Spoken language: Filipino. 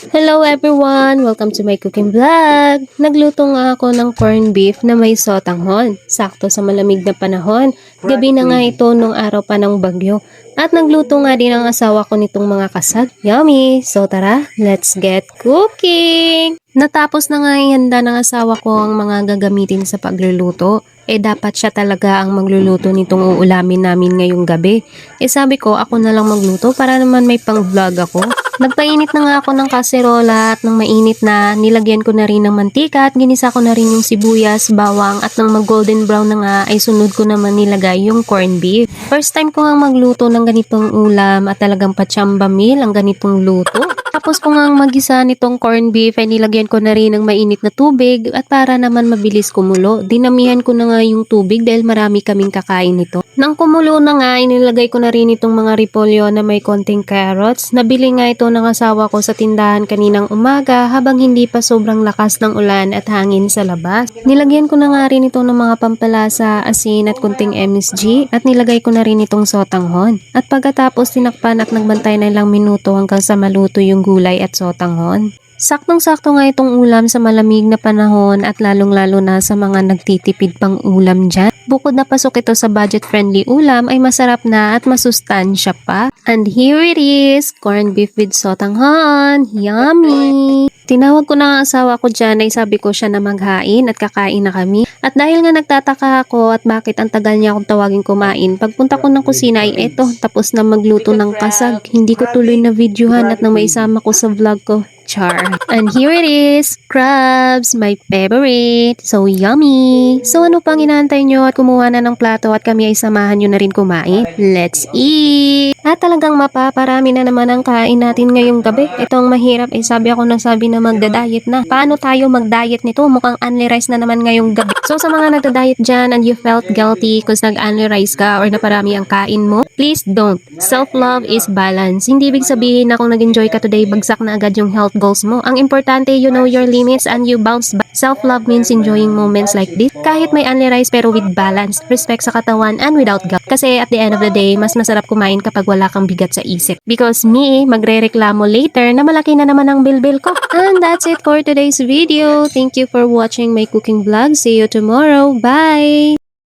Hello everyone! Welcome to my cooking vlog! Nagluto nga ako ng corned beef na may sotanghon. Sakto sa malamig na panahon. Gabi na nga ito nung araw pa ng bagyo. At nagluto nga din ang asawa ko nitong mga kasag. Yummy! So tara, let's get cooking! Natapos na nga ihanda ng asawa ko ang mga gagamitin sa pagluluto. Dapat siya talaga ang magluluto nitong uulamin namin ngayong gabi. Sabi ko, ako na lang magluto para naman may pang-vlog ako. Nagpainit na nga ako ng kaserola at nang mainit na, nilagyan ko na rin ng mantika at ginisa ko na rin yung sibuyas, bawang at nang mag-golden brown na nga ay sunod ko naman nilagay yung corned beef. First time ko nga magluto ng ganitong ulam at talagang patsamba meal ang ganitong luto. Tapos ko nga magisa nitong corned beef ay nilagyan ko na rin ng mainit na tubig at para naman mabilis kumulo, dinamihan ko na nga yung tubig dahil marami kaming kakain nito. Nang kumulo na nga, inilagay ko na rin itong mga repolyo na may konting carrots. Nabili nga ito ng asawa ko sa tindahan kaninang umaga habang hindi pa sobrang lakas ng ulan at hangin sa labas. Nilagyan ko na nga rin ito ng mga pampalasa, asin at konting MSG at nilagay ko na rin itong sotanghon. At pagkatapos tinakpan at nagbantay na ilang minuto hanggang sa maluto yung gulay at sotanghon. Saktong-sakto nga itong ulam sa malamig na panahon at lalong-lalo na sa mga nagtitipid pang ulam dyan. Bukod na pasok ito sa budget-friendly ulam ay masarap na at masustansya pa. And here it is, corned beef with sotanghon. Yummy! Tinawag ko na ang asawa ko dyan ay sabi ko siya na maghain at kakain na kami. At dahil nga nagtataka ako at bakit ang tagal niya akong tawagin kumain, pagpunta ko ng kusina ay eto, tapos na magluto ng kasag. Hindi ko tuloy na videohan at nang maisama ko sa vlog ko. Char. And here it is, crabs, my favorite. So yummy. So ano pang inaantay nyo at kumuha na ng plato at kami ay samahan nyo na rin kumain? Let's eat! At talagang mapaparami na naman ang kain natin ngayong gabi. Itong mahirap ay sabi ako ng sabi na magda-diet na. Paano tayo mag-diet nito? Mukhang only rice na naman ngayong gabi. So sa mga nagda-diet dyan and you felt guilty cause nag-only rice ka or naparami ang kain mo, please don't. Self-love is balance. Hindi ibig sabihin na kung nag-enjoy ka today, bagsak na agad yung health goals mo. Ang importante, you know your limits and you bounce back. Self-love means enjoying moments like this. Kahit may only rice pero with balance, respect sa katawan and without guilt. Kasi at the end of the day, mas masarap kumain kapag wala kang bigat sa isip. Because me, magre-reklamo later na malaki na naman ang bilbil ko. And that's it for today's video. Thank you for watching my cooking vlog. See you tomorrow. Bye!